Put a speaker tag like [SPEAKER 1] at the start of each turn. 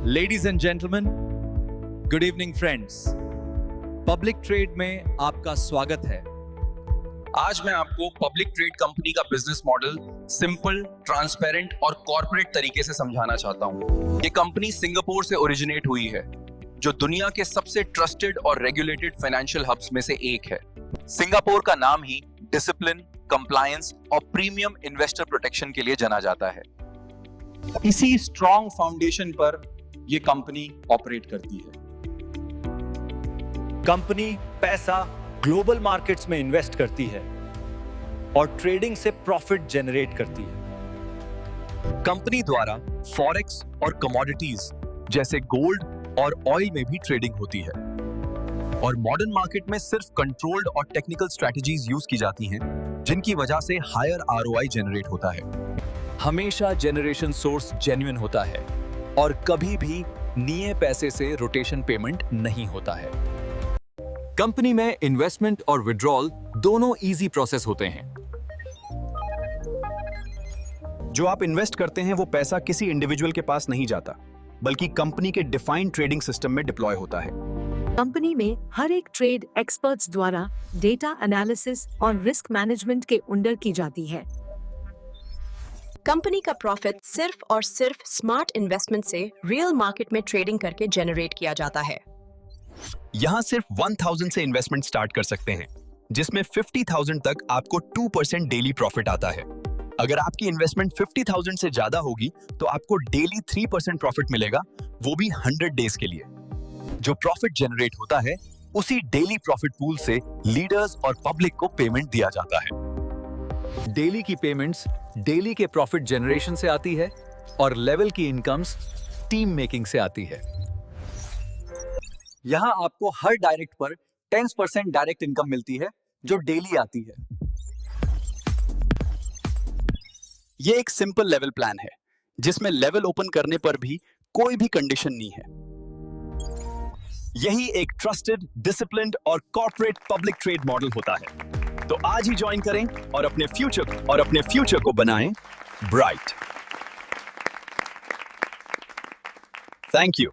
[SPEAKER 1] Ladies and gentleman, good evening friends. Public trade में आपका स्वागत है।
[SPEAKER 2] आज मैं आपको पब्लिक ट्रेड कंपनी का बिजनेस मॉडल सिंपल, ट्रांसपेरेंट और कॉर्पोरेट तरीके से समझाना चाहता हूं। ये कंपनी सिंगापुर से ओरिजिनेट हुई है, जो दुनिया के सबसे ट्रस्टेड और रेगुलेटेड फाइनेंशियल हब्स में से एक है। सिंगापुर का नाम ही डिसिप्लिन, कंप्लायंस और प्रीमियम इन्वेस्टर प्रोटेक्शन के लिए जाना जाता है।
[SPEAKER 3] इसी स्ट्रॉन्ग फाउंडेशन पर यह कंपनी ऑपरेट करती है।
[SPEAKER 1] कंपनी पैसा ग्लोबल मार्केट्स में इन्वेस्ट करती है और ट्रेडिंग से प्रॉफिट जनरेट करती है।
[SPEAKER 4] कंपनी द्वारा फॉरेक्स और कमोडिटीज जैसे गोल्ड और ऑयल में भी ट्रेडिंग होती है और मॉडर्न मार्केट में सिर्फ कंट्रोल्ड और टेक्निकल स्ट्रेटजीज यूज की जाती हैं, जिनकी वजह से हायर आरओआई जनरेट होता है।
[SPEAKER 1] हमेशा जनरेशन सोर्स जेन्युइन होता है और कभी भी निए पैसे से रोटेशन पेमेंट नहीं होता है। कंपनी में इन्वेस्टमेंट और विड्रॉल दोनों इजी प्रोसेस होते हैं।
[SPEAKER 3] जो आप इन्वेस्ट करते हैं वो पैसा किसी इंडिविजुअल के पास नहीं जाता, बल्कि कंपनी के डिफाइंड ट्रेडिंग सिस्टम में डिप्लॉय होता है।
[SPEAKER 5] कंपनी में हर एक ट्रेड एक्सपर्ट्स द्वारा डेटा एनालिसिस और रिस्क मैनेजमेंट के अंडर की जाती है।
[SPEAKER 6] कंपनी का प्रॉफिट सिर्फ और सिर्फ स्मार्ट इन्वेस्टमेंट से रियल मार्केट में ट्रेडिंग करके जनरेट किया जाता है।
[SPEAKER 4] यहाँ सिर्फ 1000 से इन्वेस्टमेंट स्टार्ट कर सकते हैं, जिसमें 50,000 तक आपको 2% डेली प्रॉफिट आता है। अगर आपकी इन्वेस्टमेंट 50,000 से ज्यादा होगी तो आपको डेली 3% प्रॉफिट मिलेगा, वो भी 100 डेज के लिए। जो प्रॉफिट जनरेट होता है उसी डेली प्रॉफिट पूल से लीडर्स और पब्लिक को पेमेंट दिया जाता है।
[SPEAKER 1] डेली की पेमेंट्स डेली के प्रॉफिट जनरेशन से आती है और लेवल की इनकम्स टीम मेकिंग से आती है।
[SPEAKER 3] यहां आपको हर डायरेक्ट पर 10% डायरेक्ट इनकम मिलती है, जो डेली आती है। यह एक सिंपल लेवल प्लान है, जिसमें लेवल ओपन करने पर भी कोई भी कंडीशन नहीं है। यही एक ट्रस्टेड, डिसिप्लिन्ड और कॉर्पोरेट पब्लिक ट्रेड मॉडल होता है। तो आज ही ज्वाइन करें और अपने फ्यूचर को बनाएं ब्राइट। Thank you.